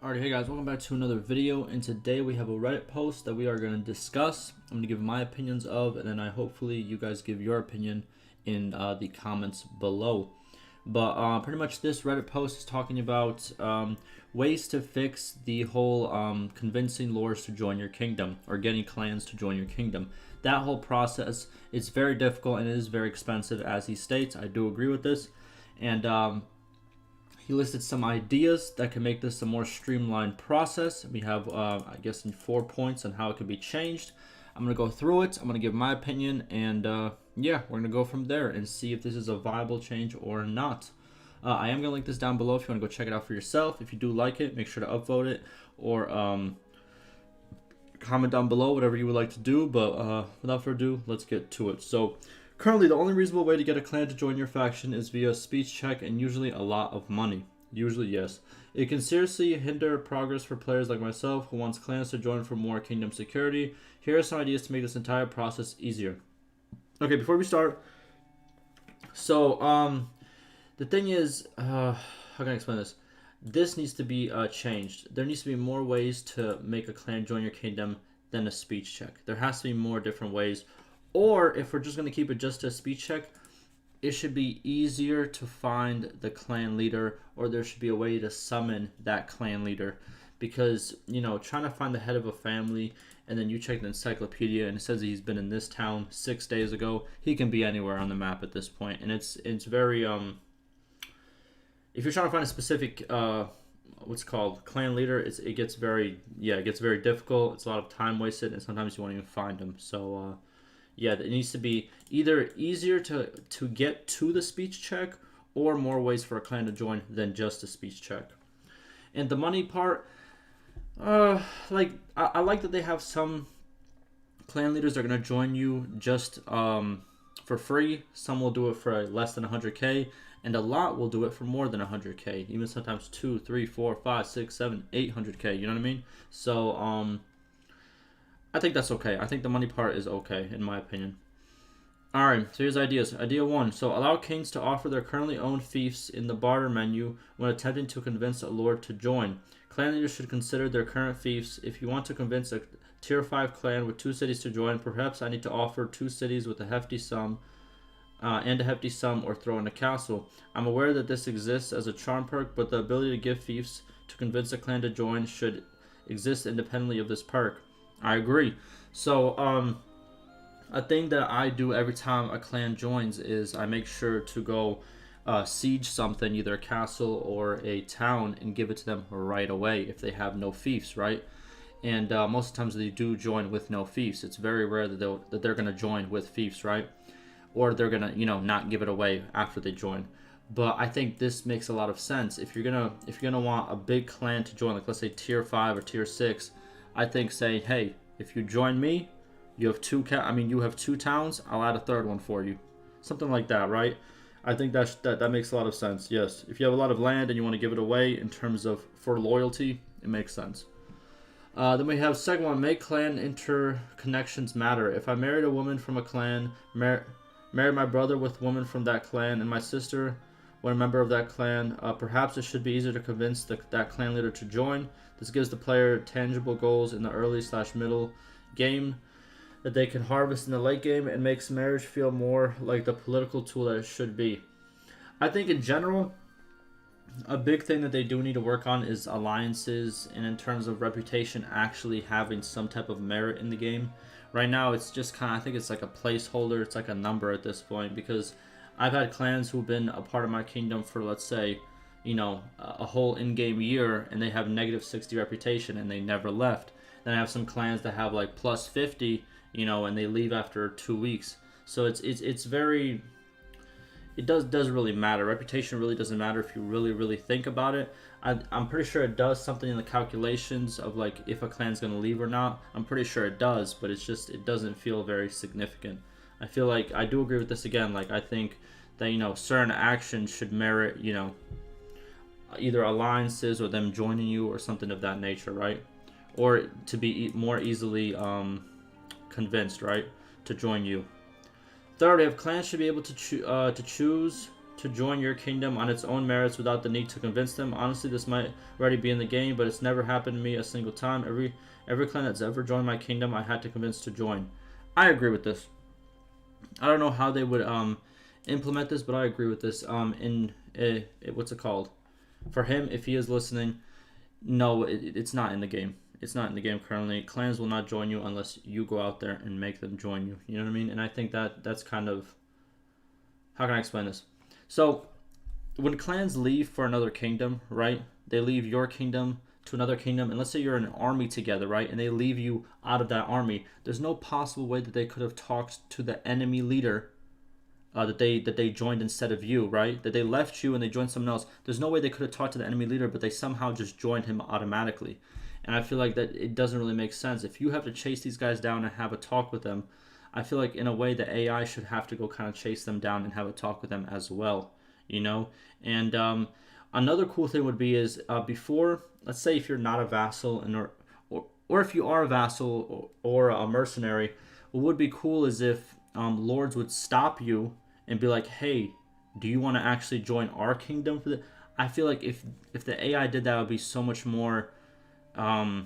Alright, hey guys, welcome back to another video, and today we have a Reddit post that we are going to discuss. I'm going to give my opinions of, and then hopefully you guys give your opinion in the comments below. But pretty much this Reddit post is talking about ways to fix the whole convincing lords to join your kingdom, or getting clans to join your kingdom. That whole process is very difficult and it is very expensive, as he states. I do agree with this, and he listed some ideas that can make this a more streamlined process. We have, I guess, in 4 points on how it could be changed. I'm going to go through it. I'm going to give my opinion, and yeah, we're going to go from there and see if this is a viable change or not. I am going to link this down below if you want to go check it out for yourself. If you do like it, make sure to upvote it or comment down below whatever you would like to do. But without further ado, let's get to it. So currently, the only reasonable way to get a clan to join your faction is via speech check and usually a lot of money. Usually, yes. It can seriously hinder progress for players like myself who wants clans to join for more kingdom security. Here are some ideas to make this entire process easier. Okay, before we start, so the thing is, how can I explain this? This needs to be changed. There needs to be more ways to make a clan join your kingdom than a speech check. There has to be more different ways. Or if we're just going to keep it just a speech check, it should be easier to find the clan leader, or there should be a way to summon that clan leader. Because, you know, trying to find the head of a family and then you check the encyclopedia and it says he's been in this town 6 days ago, he can be anywhere on the map at this point. And it's very, if you're trying to find a specific, what's called clan leader, it gets very difficult. It's a lot of time wasted, and sometimes you won't even find them. So, yeah, it needs to be either easier to get to the speech check, or more ways for a clan to join than just a speech check. And the money part, like I like that they have some clan leaders that are gonna join you just for free. Some will do it for less than 100k, and a lot will do it for more than 100k. Even sometimes 2, 3, 4, 5, 6, 7, 800k. You know what I mean? So I think that's okay. I think the money part is okay, in my opinion. Alright, so here's ideas. Idea 1. So allow kings to offer their currently owned fiefs in the barter menu when attempting to convince a lord to join. Clan leaders should consider their current fiefs. If you want to convince a tier 5 clan with 2 cities to join, perhaps I need to offer 2 cities with a hefty sum or throw in a castle. I'm aware that this exists as a charm perk, but the ability to give fiefs to convince a clan to join should exist independently of this perk. I agree. So, a thing that I do every time a clan joins is I make sure to go siege something, either a castle or a town, and give it to them right away if they have no fiefs, right? And most of the times they do join with no fiefs. It's very rare that they're going to join with fiefs, right? Or they're going to, you know, not give it away after they join. But I think this makes a lot of sense. If you're gonna want a big clan to join, like let's say tier 5 or tier 6, I think saying, hey, if you join me, you have you have 2 towns, I'll add a 3rd one for you. Something like that, right? I think that makes a lot of sense. Yes. If you have a lot of land and you want to give it away in terms of for loyalty, it makes sense. Then we have second one, make clan interconnections matter. If I married a woman from a clan, married my brother with a woman from that clan, and my sister were a member of that clan, perhaps it should be easier to convince that clan leader to join. This gives the player tangible goals in the early/middle game that they can harvest in the late game, and makes marriage feel more like the political tool that it should be. I think in general, a big thing that they do need to work on is alliances, and in terms of reputation actually having some type of merit in the game. Right now it's just kind of, I think it's like a placeholder, it's like a number at this point, because I've had clans who've been a part of my kingdom for, let's say, you know, a whole in-game year, and they have negative 60 reputation and they never left. Then I have some clans that have like plus 50, you know, and they leave after 2 weeks. So it's very, it does really matter. Reputation really doesn't matter if you really think about it. I'm pretty sure it does something in the calculations of like if a clan's gonna leave or not. I'm pretty sure it does, but it's just, it doesn't feel very significant. I feel like I do agree with this again. Like I think that, you know, certain actions should merit, you know, either alliances or them joining you or something of that nature, right? Or to be more easily convinced, right, to join you. Third, if clans should be able to choose to join your kingdom on its own merits without the need to convince them. Honestly, this might already be in the game, but it's never happened to me a single time. Every clan that's ever joined my kingdom, I had to convince to join. I agree with this. I don't know how they would implement this, but I agree with this. What's it called? For him, if he is listening, no, it's not in the game. It's not in the game currently. Clans will not join you unless you go out there and make them join you. You know what I mean? And I think that's kind of, how can I explain this? So when clans leave for another kingdom, right? They leave your kingdom to another kingdom, and let's say you're in an army together, right? And they leave you out of that army. There's no possible way that they could have talked to the enemy leader that they joined instead of you, right? That they left you and they joined someone else. There's no way they could have talked to the enemy leader, but they somehow just joined him automatically. And I feel like that it doesn't really make sense. If you have to chase these guys down and have a talk with them, I feel like in a way the AI should have to go kind of chase them down and have a talk with them as well, you know? And another cool thing would be is before, let's say if you're not a vassal or if you are a vassal or a mercenary, what would be cool is if lords would stop you and be like, hey, do you want to actually join our kingdom for the? I feel like if the AI did that, it would be so much more, it'd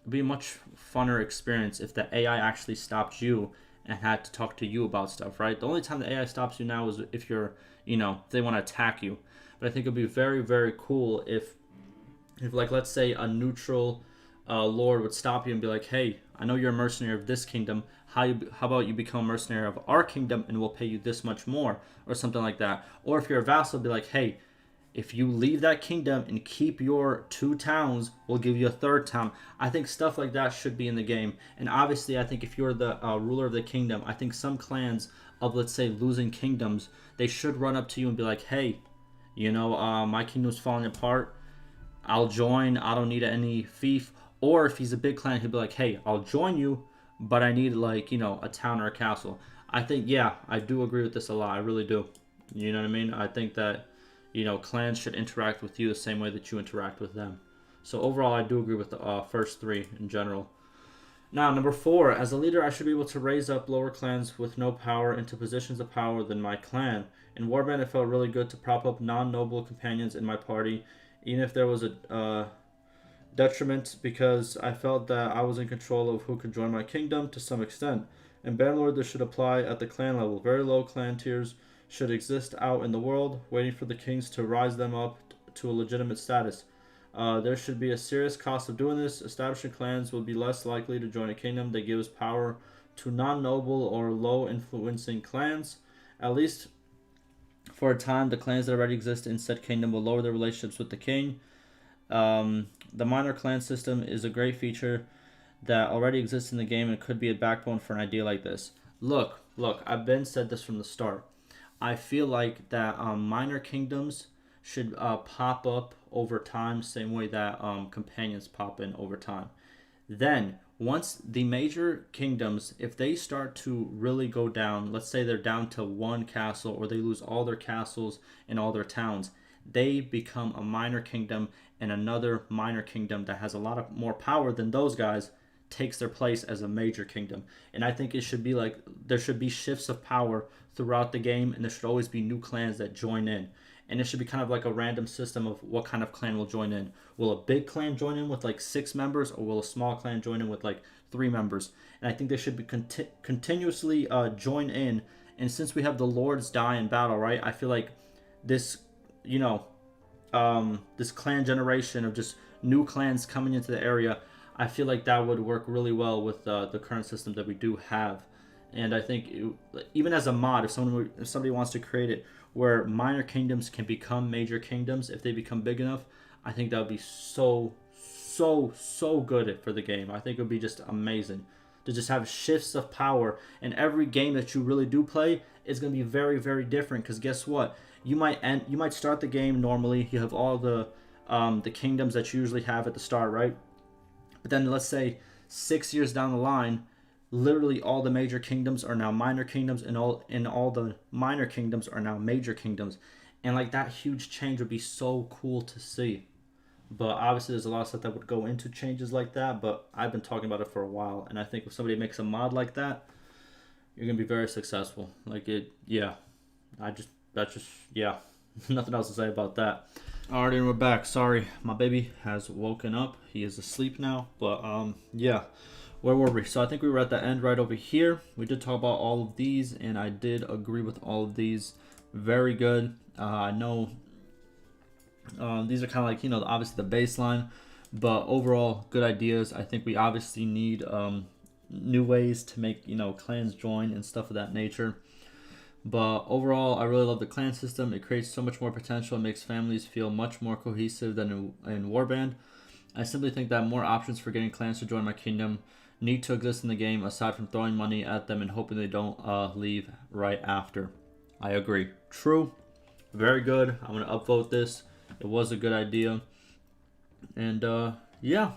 be a much funner experience if the AI actually stopped you and had to talk to you about stuff, right? The only time the AI stops you now is if you're, if they want to attack you. But I think it'd be very, very cool if like, let's say a neutral lord would stop you and be like, hey, I know you're a mercenary of this kingdom. How about you become a mercenary of our kingdom and we'll pay you this much more, or something like that. Or if you're a vassal, be like, hey, if you leave that kingdom and keep your 2 towns, we'll give you a 3rd town. I think stuff like that should be in the game. And obviously, I think if you're the ruler of the kingdom, I think some clans of, let's say, losing kingdoms, they should run up to you and be like, hey, my kingdom's falling apart. I'll join. I don't need any fief. Or if he's a big clan, he'll be like, hey, I'll join you, but I need, like, a town or a castle. I think, yeah, I do agree with this a lot. I really do. You know what I mean? I think that, clans should interact with you the same way that you interact with them. So overall, I do agree with the first 3 in general. Now, number 4, as a leader, I should be able to raise up lower clans with no power into positions of power than my clan. In Warband, it felt really good to prop up non-noble companions in my party, even if there was a detriment, because I felt that I was in control of who could join my kingdom to some extent. In Bannerlord, this should apply at the clan level. Very low clan tiers should exist out in the world, waiting for the kings to rise them up to a legitimate status. There should be a serious cost of doing this. Establishing clans will be less likely to join a kingdom that gives power to non-noble or low-influencing clans. At least for a time, the clans that already exist in said kingdom will lower their relationships with the king. The minor clan system is a great feature that already exists in the game and could be a backbone for an idea like this. Look, I've been said this from the start. I feel like that minor kingdoms should pop up over time, same way that companions pop in over time. Then, once the major kingdoms, if they start to really go down, let's say they're down to 1 castle or they lose all their castles and all their towns, they become a minor kingdom, and another minor kingdom that has a lot of more power than those guys takes their place as a major kingdom. And I think it should be like there should be shifts of power throughout the game, and there should always be new clans that join in. And it should be kind of like a random system of what kind of clan will join in. Will a big clan join in with like 6 members, or will a small clan join in with like 3 members? And I think they should be continuously join in. And since we have the lords die in battle, right? I feel like this, this clan generation of just new clans coming into the area, I feel like that would work really well with the current system that we do have. And I think even as a mod, if somebody wants to create it where minor kingdoms can become major kingdoms if they become big enough, I think that would be so good for the game. I think it would be just amazing to just have shifts of power, and every game that you really do play is going to be very, very different, because guess what? You might start the game normally, you have all the kingdoms that you usually have at the start, right? But then let's say 6 years down the line, literally all the major kingdoms are now minor kingdoms, and all the minor kingdoms are now major kingdoms. And like that huge change would be so cool to see. But obviously there's a lot of stuff that would go into changes like that, but I've been talking about it for a while, and I think if somebody makes a mod like that, you're going to be very successful. Like it, yeah. that's just, yeah, nothing else to say about that. Alright, and we're back. Sorry, my baby has woken up. He is asleep now. But yeah, where were we? So I think we were at the end right over here. We did talk about all of these, and I did agree with all of these. Very good. I know these are kind of like, obviously the baseline, but overall good ideas. I think we obviously need new ways to make, clans join and stuff of that nature. But overall, I really love the clan system. It creates so much more potential and makes families feel much more cohesive than in Warband. I simply think that more options for getting clans to join my kingdom need to exist in the game aside from throwing money at them and hoping they don't leave right after. I agree. True. Very good. I'm going to upvote this. It was a good idea. And yeah,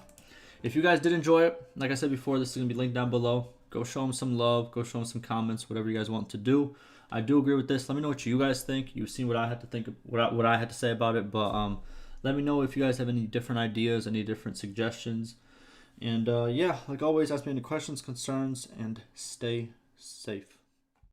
if you guys did enjoy it, like I said before, this is going to be linked down below. Go show them some love. Go show them some comments, whatever you guys want to do. I do agree with this. Let me know what you guys think. You've seen what I had to think, what I had to say about it. But let me know if you guys have any different ideas, any different suggestions. And yeah, like always, ask me any questions, concerns, and stay safe.